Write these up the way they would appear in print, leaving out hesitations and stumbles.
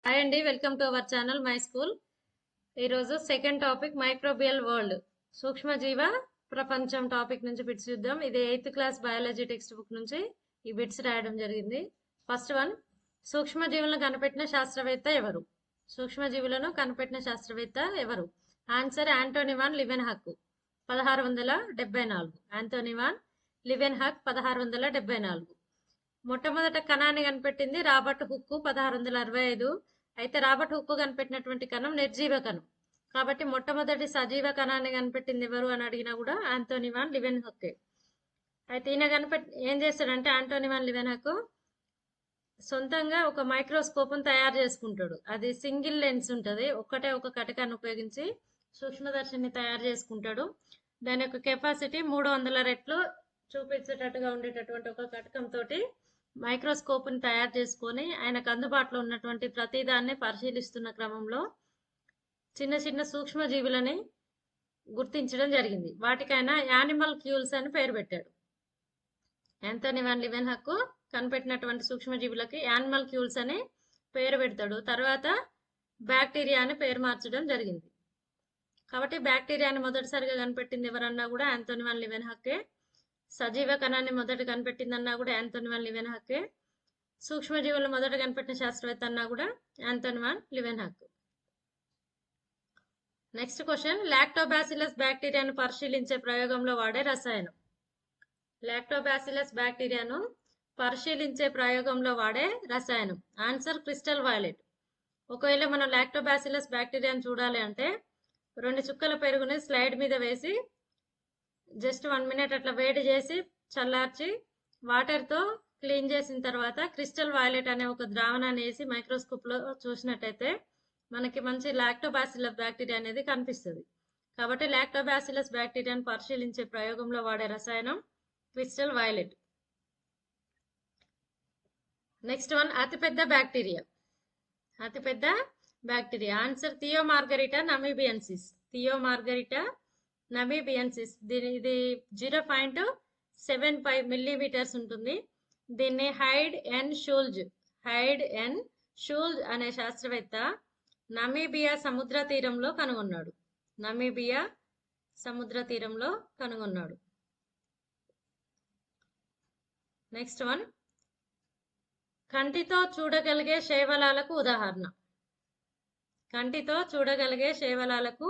Hi అండి, welcome to our channel my school. ఈరోజు second topic microbial world, సూక్ష్మజీవ ప్రపంచం topic నుంచి బిట్స్ చూద్దాం. ఇది 8th class biology text book నుంచి ఈ బిట్స్ రాయడం జరిగింది. ఫస్ట్ వన్, సూక్ష్మజీవులను కనిపెట్టిన శాస్త్రవేత్త ఎవరు? సూక్ష్మజీవులను కనిపెట్టిన శాస్త్రవేత్త ఎవరు? Answer Antonie van Leeuwenhoek, 1674. Antonie van Leeuwenhoek 1674. మొట్టమొదట కణాన్ని కనిపెట్టింది రాబర్ట్ హుక్ 1665. అయితే రాబర్ట్ హుక్ కనిపెట్టినటువంటి కణం నిర్జీవ కణం, కాబట్టి మొట్టమొదటి సజీవ కణాన్ని కనిపెట్టింది ఎవరు అని అడిగినా కూడా యాంటోనీ వాన్ లివెన్హాక్. అయితే ఈయన ఏం చేస్తాడంటే యాంటోనీ వాన్ లివెన్హాక్ సొంతంగా ఒక మైక్రోస్కోప్ తయారు చేసుకుంటాడు. అది సింగిల్ లెన్స్ ఉంటుంది, ఒక్కటే ఒక కటకాన్ని ఉపయోగించి సూక్ష్మదర్శిని తయారు చేసుకుంటాడు. దాని యొక్క కెపాసిటీ 300 రెట్లు చూపించేటట్టుగా ఉండేటటువంటి ఒక కటకంతో మైక్రోస్కోప్ ని తయారు చేసుకొని ఆయనకు అందుబాటులో ఉన్నటువంటి ప్రతిదాన్ని పరిశీలిస్తున్న క్రమంలో చిన్న చిన్న సూక్ష్మజీవులని గుర్తించడం జరిగింది. వాటికైనా యానిమల్ క్యూల్స్ అని పేరు పెట్టాడు. యాంటోనీ వాన్ లివెన్హాక్ కనిపెట్టినటువంటి సూక్ష్మజీవులకి యానిమల్ క్యూల్స్ అని పేరు పెడతాడు. తర్వాత బ్యాక్టీరియా అని పేరు మార్చడం జరిగింది. కాబట్టి బ్యాక్టీరియాని మొదటిసారిగా కనిపెట్టింది ఎవరన్నా కూడా యాంటోనీ వాన్ లివెన్హాకే. సజీవ కణాన్ని మొదట కనిపెట్టిందన్నా కూడా యాంటోనీ వాన్ లివెన్హాకే. సూక్ష్మజీవులు మొదట కనిపెట్టిన శాస్త్రవేత్త అన్నా కూడా Antonie van Leeuwenhoek. Next question, lactobacillus బ్యాక్టీరియాను పరిశీలించే ప్రయోగంలో వాడే రసాయనం. లాక్టోబాసిల్లస్ బ్యాక్టీరియాను పరిశీలించే ప్రయోగంలో వాడే రసాయనం ఆన్సర్ క్రిస్టల్ వైలెట్. ఒకవేళ మనం లాక్టోబాసిల్లస్ బ్యాక్టీరియాను చూడాలి అంటే 2 చుక్కల పెరుగుని స్లైడ్ మీద వేసి జస్ట్ 1 మినిట్ అట్లా వేడి చేసి చల్లార్చి వాటర్తో క్లీన్ చేసిన తర్వాత క్రిస్టల్ వైలెట్ అనే ఒక ద్రావణాన్ని వేసి మైక్రోస్కోప్ లో చూసినట్టయితే మనకి మంచి లాక్టోబాసిల్లస్ బ్యాక్టీరియా అనేది కనిపిస్తుంది. కాబట్టి లాక్టోబాసిల్లస్ బ్యాక్టీరియాను పరిశీలించే ప్రయోగంలో వాడే రసాయనం క్రిస్టల్ వైలెట్. నెక్స్ట్ వన్, అతిపెద్ద బ్యాక్టీరియా. అతిపెద్ద బ్యాక్టీరియా ఆన్సర్ థియోమార్గరిటా నమీబియన్సిస్. థియోమార్గరిటా నమీబియన్సిస్. ఇది 0.75 మిల్లీమీటర్స్ ఉంటుంది. దీన్ని హైడ్ ఎన్ షూల్జ్ అనే శాస్త్రవేత్త నమీబియా సముద్ర తీరంలో కనుగొన్నాడు. నమీబియా సముద్ర తీరంలో కనుగొన్నాడు. నెక్స్ట్ వన్, కంటితో చూడగలిగే శైవలాలకు ఉదాహరణ. కంటితో చూడగలిగే శైవలాలకు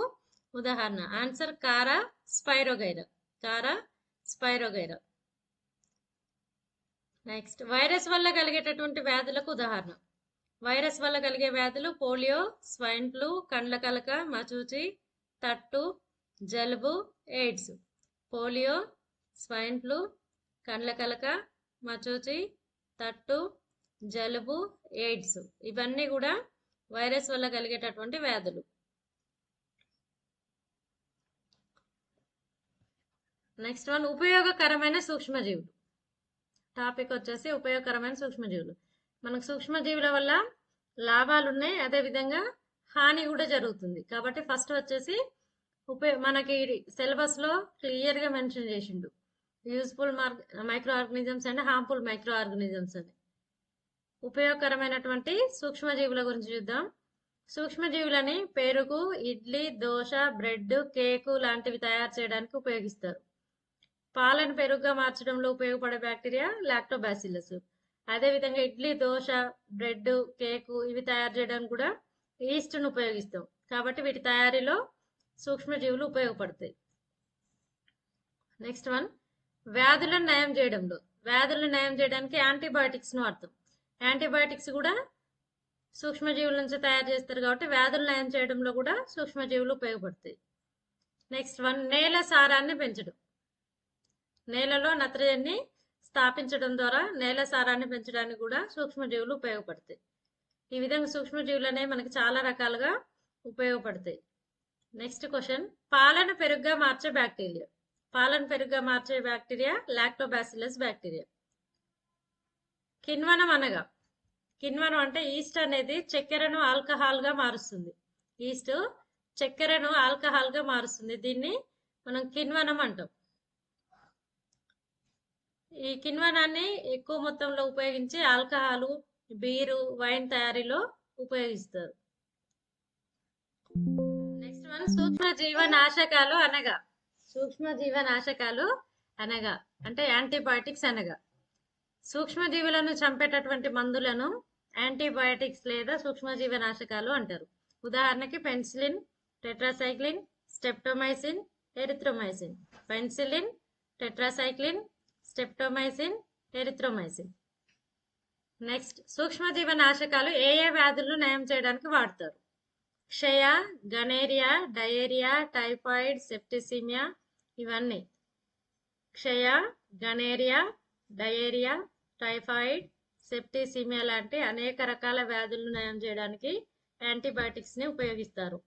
ఉదాహరణ ఆన్సర్ కారా స్పైరోగైరా. కారా స్పైరోగైరా. నెక్స్ట్, వైరస్ వల్ల కలిగేటటువంటి వ్యాధులకు ఉదాహరణ. వైరస్ వల్ల కలిగే వ్యాధులు పోలియో, స్వైన్ ఫ్లూ, కండ్ల కలక, మచూచి, తట్టు, జలుబు, ఎయిడ్స్. పోలియో, స్వైన్ ఫ్లూ, కండ్ల కలక, మచూచి, తట్టు, జలుబు, ఎయిడ్స్ ఇవన్నీ కూడా వైరస్ వల్ల కలిగేటటువంటి వ్యాధులు. నెక్స్ట్ వన్, ఉపయోగకరమైన సూక్ష్మజీవులు. టాపిక్ వచ్చేసి ఉపయోగకరమైన సూక్ష్మజీవులు. మనకు సూక్ష్మజీవుల వల్ల లాభాలు ఉన్నాయి, అదేవిధంగా హాని కూడా జరుగుతుంది. కాబట్టి ఫస్ట్ వచ్చేసి మనకి సిలబస్ లో క్లియర్ గా మెన్షన్ చేసిండు useful micro organisms and harmful micro organisms అని. ఉపయోగకరమైనటువంటి సూక్ష్మజీవుల గురించి చూద్దాం. సూక్ష్మజీవులని పెరుగు, ఇడ్లీ, దోశ, బ్రెడ్, కేకు లాంటివి తయారు చేయడానికి ఉపయోగిస్తారు. పాలను పెరుగుగా మార్చడంలో ఉపయోగపడే బ్యాక్టీరియా లాక్టోబాసిల్లస్. అదేవిధంగా ఇడ్లీ, దోశ, బ్రెడ్, కేకు ఇవి తయారు చేయడానికి కూడా ఈస్ట్ను ఉపయోగిస్తాం. కాబట్టి వీటి తయారీలో సూక్ష్మజీవులు ఉపయోగపడతాయి. నెక్స్ట్ వన్, వ్యాధులను నయం చేయడంలో. వ్యాధులను నయం చేయడానికి యాంటీబయాటిక్స్ ను వాడతాం. యాంటీబయాటిక్స్ కూడా సూక్ష్మజీవుల నుంచి తయారు చేస్తారు, కాబట్టి వ్యాధులు నయం చేయడంలో కూడా సూక్ష్మజీవులు ఉపయోగపడతాయి. నెక్స్ట్ వన్, నేల సారాన్ని పెంచడం. నేలలో నత్రజనిని స్థాపించడం ద్వారా నేల సారాన్ని పెంచడానికి కూడా సూక్ష్మజీవులు ఉపయోగపడతాయి. ఈ విధంగా సూక్ష్మజీవులు అనేవి మనకి చాలా రకాలుగా ఉపయోగపడతాయి. నెక్స్ట్ క్వశ్చన్, పాలను పెరుగుగా మార్చే బ్యాక్టీరియా. పాలను పెరుగుగా మార్చే బ్యాక్టీరియా లాక్టోబాసిల్లస్ బ్యాక్టీరియా. కిణ్వనం అనగా, కిణ్వనం అంటే ఈస్ట్ అనేది చక్కెరను ఆల్కహాల్ గా మారుస్తుంది. ఈస్ట్ చక్కెరను ఆల్కహాల్ గా మారుస్తుంది. దీన్ని మనం కిణ్వనం అంటాం. ఈ కిణ్వనాన్ని ఎక్కువ మొత్తంలో ఉపయోగించి ఆల్కహాల్, బీరు, వైన్ తయారీలో ఉపయోగిస్తారు. నెక్స్ట్ వన్ సూక్ష్మజీవనాశకాలు అనగా. సూక్ష్మజీవనాశకాలు అనగా అంటే యాంటీబయాటిక్స్ అనగా సూక్ష్మజీవులను చంపేటటువంటి మందులను యాంటీబయాటిక్స్ లేదా సూక్ష్మజీవనాశకాలు అంటారు. ఉదాహరణకి penicillin, tetracycline, streptomycin, erythromycin. Penicillin, tetracycline, streptomycin, erythromycin. Next సూక్ష్మజీవనాశకాలు ఏ ఏ వ్యాధులను నయం చేయడానికి వాడతారు? క్షయ, గనేరియా, డయేరియా, టైఫాయిడ్, సెప్టిసిమియా. ఇవన్నీ క్షయ, గనేరియా, డయేరియా, టైఫాయిడ్, సెప్టిసిమియా లాంటి అనేక రకాల వ్యాధులను నయం చేయడానికి యాంటీబయాటిక్స్ ని ఉపయోగిస్తారు.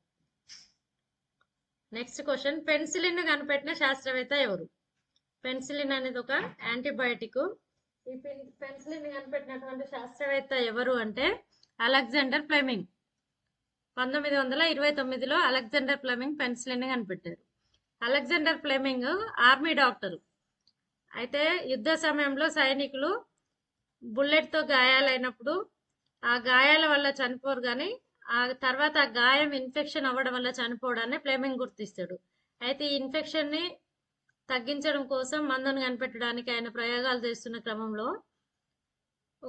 నెక్స్ట్ క్వశ్చన్, పెన్సిలిన్ ను కనిపెట్టిన శాస్త్రవేత్త ఎవరు? పెన్సిలిన్ అనేది ఒక యాంటీబయాటిక్. ఈ పెన్సిలిన్ ని కనిపెట్టినటువంటి శాస్త్రవేత్త ఎవరు అంటే అలెగ్జాండర్ ఫ్లెమింగ్. 1929లో అలెగ్జాండర్ ఫ్లెమింగ్ పెన్సిలిన్ ని కనిపెట్టారు. Alexander Fleming army doctor. అయితే యుద్ధ సమయంలో సైనికులు బుల్లెట్ తో గాయాలైనప్పుడు ఆ గాయాల వల్ల చనిపోరు, కానీ ఆ తర్వాత ఆ గాయం ఇన్ఫెక్షన్ అవ్వడం వల్ల చనిపోవడాన్ని ఫ్లెమింగ్ గుర్తిస్తాడు. అయితే ఈ ఇన్ఫెక్షన్ ని తగ్గించడం కోసం మందును కనిపెట్టడానికి ఆయన ప్రయోగాలు చేస్తున్న క్రమంలో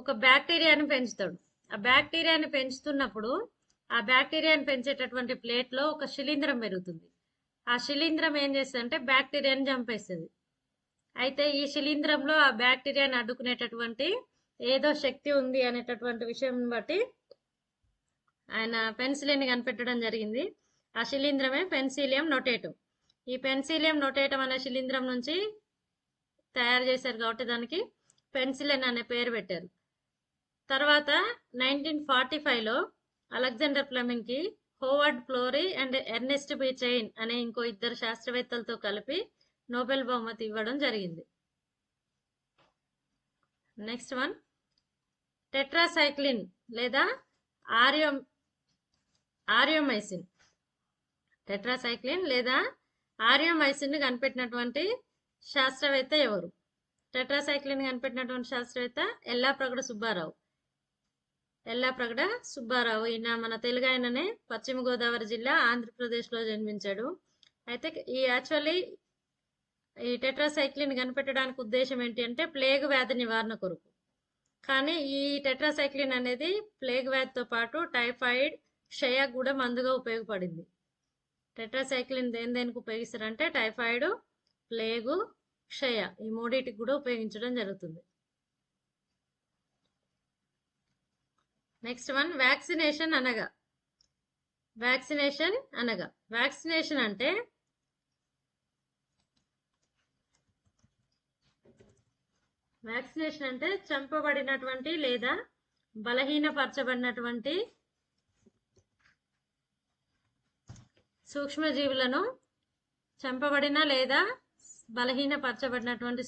ఒక బ్యాక్టీరియాని పెంచుతాడు. ఆ బ్యాక్టీరియాని పెంచుతున్నప్పుడు ఆ బ్యాక్టీరియాని పెంచేటటువంటి ప్లేట్ లో ఒక శిలీంధ్రం పెరుగుతుంది. ఆ శిలీంధ్రం ఏం చేస్తుందంటే బ్యాక్టీరియాని చంపేస్తుంది. అయితే ఈ శిలీంధ్రంలో ఆ బ్యాక్టీరియాని అడ్డుకునేటటువంటి ఏదో శక్తి ఉంది అనేటటువంటి విషయం బట్టి ఆయన పెన్సిలిన్ ని కనిపెట్టడం జరిగింది. ఆ శిలీంధ్రమే పెన్సిలియం నోటేటం. ఈ పెన్సిలియం నోటేటం అనే శిలీంధ్రం నుంచి తయారు చేశారు కాబట్టి దానికి పెన్సిలిన్ అనే పేరు పెట్టారు. తర్వాత 1945లో అలెగ్జాండర్ ఫ్లెమింగ్ కి Howard Florey and Ernest B Chain అనే ఇంకో ఇద్దరు శాస్త్రవేత్తలతో కలిపి నోబెల్ బహుమతి ఇవ్వడం జరిగింది. నెక్స్ట్ వన్, టెట్రాసైక్లిన్ లేదా ఆరియోమైసిన్. టెట్రాసైక్లిన్ లేదా ఆరియోమైసిన్ ని కనిపెట్టినటువంటి శాస్త్రవేత్త ఎవరు? టెట్రాసైక్లిన్ కనిపెట్టినటువంటి శాస్త్రవేత్త ఎల్లాప్రగడ సుబ్బారావు. ఎల్లాప్రగడ సుబ్బారావు ఈయన మన తెలుగు ఆయననే, పశ్చిమ గోదావరి జిల్లా, ఆంధ్రప్రదేశ్ లో జన్మించాడు. అయితే ఈ టెట్రాసైక్లిన్ కనిపెట్టడానికి ఉద్దేశం ఏంటి అంటే ప్లేగ్ వ్యాధి నివారణ కొరకు. కానీ ఈ టెట్రాసైక్లిన్ అనేది ప్లేగ్ వ్యాధితో పాటు టైఫాయిడ్, క్షయ కూడా మందుగా ఉపయోగపడింది. టెట్రాసైక్లిన్ దేనికి ఉపయోగిస్తారంటే టైఫాయిడ్, ప్లేగు, క్షయ ఈ మూడింటికి కూడా ఉపయోగించడం జరుగుతుంది. నెక్స్ట్ వన్, వ్యాక్సినేషన్ అనగా. వ్యాక్సినేషన్ అంటే చంపబడినటువంటి లేదా బలహీనపరచబడినటువంటి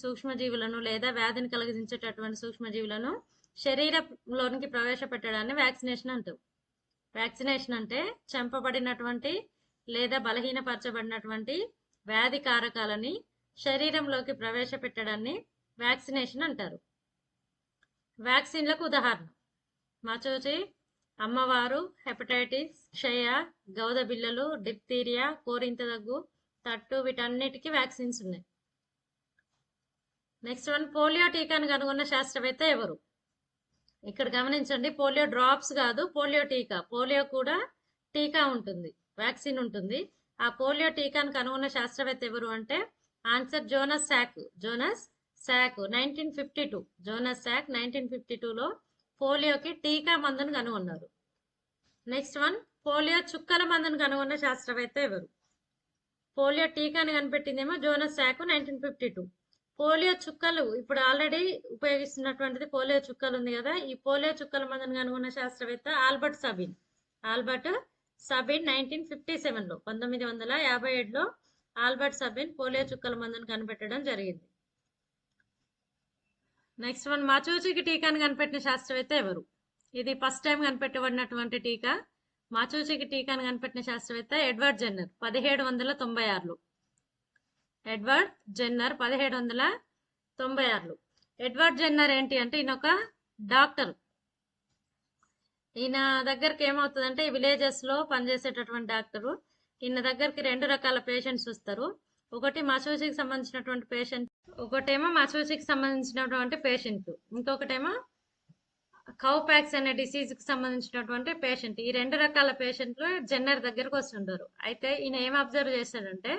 సూక్ష్మజీవులను లేదా వ్యాధిని కలిగించేటటువంటి సూక్ష్మజీవులను శరీరంలోనికి ప్రవేశపెట్టడాన్ని వ్యాక్సినేషన్ అంటారు. వ్యాక్సినేషన్ అంటే చంపబడినటువంటి లేదా బలహీనపరచబడినటువంటి వ్యాధి కారకాలని శరీరంలోకి ప్రవేశపెట్టడాన్ని వ్యాక్సినేషన్ అంటారు. వ్యాక్సిన్లకు ఉదాహరణ మచూచి, అమ్మవారు, హెపటైటిస్, క్షయ, గౌద బిళ్ళలు, డిప్తీరియా, కోరింత దగ్గు, తట్టు వీటన్నిటికీ వ్యాక్సిన్స్ ఉన్నాయి. నెక్స్ట్ వన్, పోలియో టీకాను కనుగొన్న శాస్త్రవేత్త ఎవరు? ఇక్కడ గమనించండి, పోలియో డ్రాప్స్ కాదు, పోలియో టీకా. పోలియో కూడా టీకా ఉంటుంది, వ్యాక్సిన్ ఉంటుంది. ఆ పోలియో టీకాను కనుగొన్న శాస్త్రవేత్త ఎవరు అంటే answer Jonas Salk. 1952 Jonas Salk 1952లో పోలియోకి టీకా మందును కనుగొన్నారు. నెక్స్ట్ వన్, పోలియో చుక్కల మందును కనుగొన్న శాస్త్రవేత్త ఎవరు? పోలియో టీకాని కనిపెట్టిందేమో జోనస్ శాక్ 1952. పోలియో చుక్కలు ఇప్పుడు ఆల్రెడీ ఉపయోగిస్తున్నటువంటిది పోలియో చుక్కలు ఉంది కదా, ఈ పోలియో చుక్కల మందును కనుగొన్న శాస్త్రవేత్త ఆల్బర్ట్ సబిన్. 1957లో 1957లో ఆల్బర్ట్ సబిన్ పోలియో చుక్కల మందును కనిపెట్టడం జరిగింది. నెక్స్ట్ వన్, మచూచికి టీకాను కనిపెట్టిన శాస్త్రవేత్త ఎవరు? ఇది ఫస్ట్ టైం కనిపెట్టబడినటువంటి టీకా. మచూచికి టీకాను కనిపెట్టిన శాస్త్రవేత్త ఎడ్వర్డ్ జెన్నర్ 1796లో. ఎడ్వర్డ్ జెన్నర్ 1796లో. ఎడ్వర్డ్ జెన్నర్ ఏంటి అంటే ఈయన ఒక డాక్టర్. ఈయన దగ్గరికి ఏమవుతుందంటే ఈ విలేజెస్ లో పనిచేసేటటువంటి డాక్టరు. ఈయన దగ్గరికి 2 రకాల పేషెంట్స్ వస్తారు. ఒకటి మశూచికి సంబంధించినటువంటి పేషెంట్, ఒకటేమో మశూచికి సంబంధించినటువంటి పేషెంట్, ఇంకొకటేమో కౌపాక్స్ అనే డిసీజ్ కి సంబంధించినటువంటి పేషెంట్. ఈ 2 రకాల పేషెంట్లు జెన్నర్ దగ్గరకు వస్తుంటారు. అయితే ఈయన ఏం అబ్జర్వ్ చేశాడంటే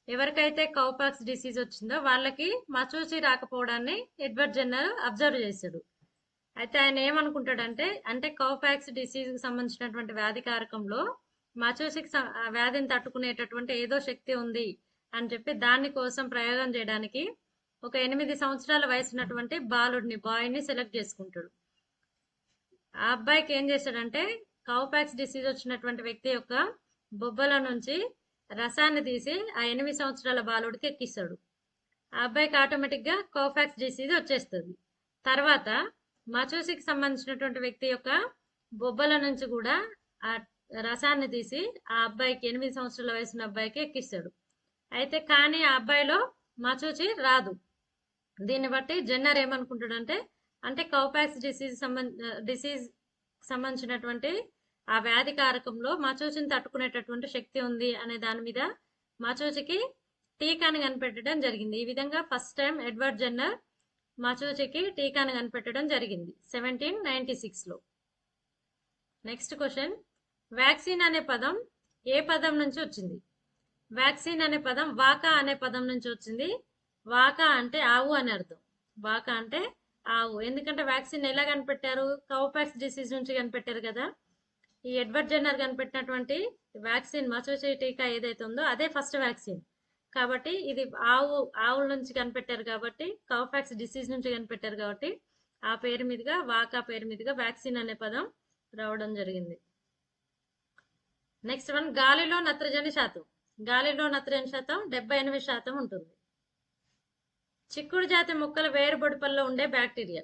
ఎవరికైతే కౌపాక్స్ డిసీజ్ వచ్చిందో వాళ్ళకి మశూచి రాకపోవడాన్ని ఎడ్వర్డ్ జెన్నర్ అబ్జర్వ్ చేశాడు. అయితే ఆయన ఏమనుకుంటాడంటే అంటే కౌపాక్స్ డిసీజ్ కి సంబంధించినటువంటి వ్యాధి కారకంలో మశూచికి వ్యాధిని తట్టుకునేటటువంటి ఏదో శక్తి ఉంది అని చెప్పి దాని కోసం ప్రయోగం చేయడానికి ఒక 8 సంవత్సరాల వయసు ఉన్నటువంటి బాయ్ని సెలెక్ట్ చేసుకుంటాడు. ఆ అబ్బాయికి ఏం చేశాడంటే కౌపాక్స్ డిసీజ్ వచ్చినటువంటి వ్యక్తి యొక్క బొబ్బల నుంచి రసాన్ని తీసి ఆ 8 సంవత్సరాల బాలుడికి ఎక్కిస్తాడు. ఆ అబ్బాయికి ఆటోమేటిక్ గా కౌపాక్స్ డిసీజ్ వచ్చేస్తుంది. తర్వాత మశూచికి సంబంధించినటువంటి వ్యక్తి యొక్క బొబ్బల నుంచి కూడా ఆ రసాన్ని తీసి ఆ అబ్బాయికి 8 సంవత్సరాల వయసున్న అబ్బాయికి ఎక్కిస్తాడు. అయితే కానీ ఆ అబ్బాయిలో మశూచి రాదు. దీన్ని బట్టి జెన్నర్ ఏమనుకుంటాడంటే అంటే కౌపాక్స్ డిసీజ్ సంబంధించినటువంటి ఆ వ్యాధి కారకంలో మశూచిని తట్టుకునేటటువంటి శక్తి ఉంది అనే దాని మీద మశూచికి టీకాని కనిపెట్టడం జరిగింది. ఈ విధంగా ఫస్ట్ టైం ఎడ్వర్డ్ జెన్నర్ మశూచికి టీకాని కనిపెట్టడం జరిగింది 1796 లో. నెక్స్ట్ క్వశ్చన్, వ్యాక్సిన్ అనే పదం ఏ పదం నుంచి వచ్చింది? వ్యాక్సిన్ అనే పదం వాకా అనే పదం నుంచి వచ్చింది. వాకా అంటే ఆవు అని అర్థం. వాకా అంటే ఆవు. ఎందుకంటే వ్యాక్సిన్ ఎలా కనిపెట్టారు? కౌపాక్స్ డిసీజ్ నుంచి కనిపెట్టారు కదా. ఈ ఎడ్వర్డ్ జెన్నర్ కనిపెట్టినటువంటి వ్యాక్సిన్ మశూచి టీకా ఏదైతే ఉందో అదే ఫస్ట్ వ్యాక్సిన్. కాబట్టి ఇది ఆవుల నుంచి కనిపెట్టారు కాబట్టి కౌపాక్స్ డిసీజ్ నుంచి కనిపెట్టారు కాబట్టి ఆ పేరు మీదుగా వాకా పేరు మీదుగా వ్యాక్సిన్ అనే పదం రావడం జరిగింది. నెక్స్ట్ వన్, గాలిలో నత్రజని శాతం. గాలిలో నత్రజని శాతం 78% ఉంటుంది. చిక్కుడు జాతి మొక్కల వేరు బొడిపల్లో ఉండే బ్యాక్టీరియా.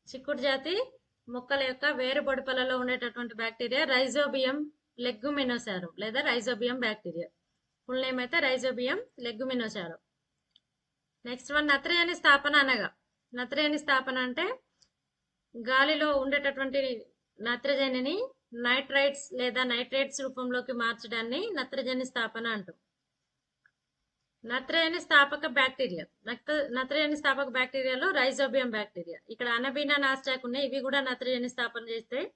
చిక్కుడు జాతి మొక్కల యొక్క వేరు బొడిపలలో ఉండేటటువంటి బ్యాక్టీరియా రైజోబియం లెగ్యుమినోసారం లేదా రైజోబియం బ్యాక్టీరియా. ఫుల్ నేమ్ అయితే రైజోబియం లెగ్యుమినోసారం. నెక్స్ట్ వన్, నత్రజని స్థాపన అనగా. నత్రజని స్థాపన అంటే గాలిలో ఉండేటటువంటి నత్రజనిని నైట్రైట్స్ లేదా నైట్రేట్స్ రూపంలోకి మార్చడాన్ని నత్రజని స్థాపన అంటాం. నత్రజని స్థాపక బ్యాక్టీరియా. నత్రజని స్థాపక బ్యాక్టీరియాలో రైజోబియం బ్యాక్టీరియా. ఇక్కడ అనబీనా నాస్టాక్ ఉన్నాయి. ఇవి కూడా నత్రజని స్థాపన చేస్తాయి.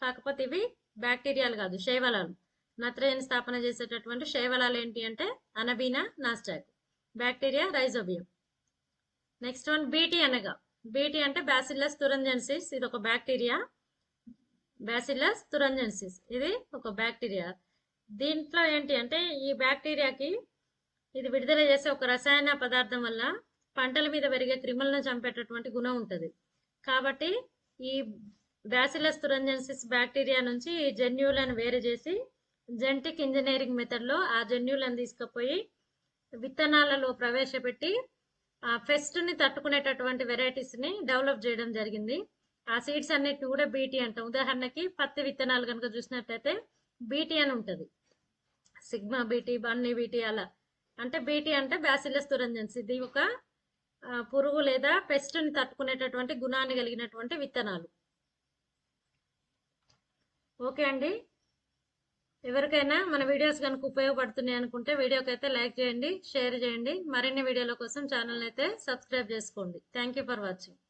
కాకపోతే ఇవి బ్యాక్టీరియాలు కాదు, శైవలాలు. నత్రజని స్థాపన చేసేటటువంటి శైవలాలు ఏంటి అంటే అనబీనా Nasdaq, bacteria rhizobium. Next one, BT అనగా. బీటీ అంటే బ్యాసిల్లస్ తురంజెన్సిస్. ఇది ఒక బ్యాక్టీరియా. బ్యాసిల్లస్ తురంజెన్సిస్ ఇది ఒక బ్యాక్టీరియా. దీంట్లో ఏంటి అంటే ఈ బ్యాక్టీరియాకి ఇది విడుదల చేసే ఒక రసాయన పదార్థం వల్ల పంటల మీద పెరిగే క్రిములను చంపేటటువంటి గుణం ఉంటుంది. కాబట్టి ఈ బ్యాసిల్లస్ తురంజెన్సిస్ బ్యాక్టీరియా నుంచి ఈ జన్యువులను వేరు చేసి జెనెటిక్ ఇంజనీరింగ్ మెథడ్లో ఆ జన్యువులను తీసుకుపోయి విత్తనాలలో ప్రవేశపెట్టి ఆ పెస్ట్ని తట్టుకునేటటువంటి వెరైటీస్ని డెవలప్ చేయడం జరిగింది. ఆ సీడ్స్ అన్నిటిని కూడా బీటీ అంటాం. ఉదాహరణకి పత్తి విత్తనాలు కనుక చూసినట్టయితే బీటీ అని ఉంటుంది. సిగ్మా బీటీ, బన్నీ బీటీ అలా. అంటే బీటీ అంటే బ్యాసిల్లస్ తురంజెన్సిస్. ఇది ఒక పురుగు లేదా పెస్ట్ని తట్టుకునేటటువంటి గుణాన్ని కలిగినటువంటి విత్తనాలు. ఓకే అండి, ఎవరికైనా మన వీడియోస్ కనుక ఉపయోగపడుతున్నాయి అనుకుంటే వీడియోకి అయితే లైక్ చేయండి, షేర్ చేయండి. మరిన్ని వీడియోల కోసం ఛానల్ అయితే సబ్స్క్రైబ్ చేసుకోండి. Thank you for watching.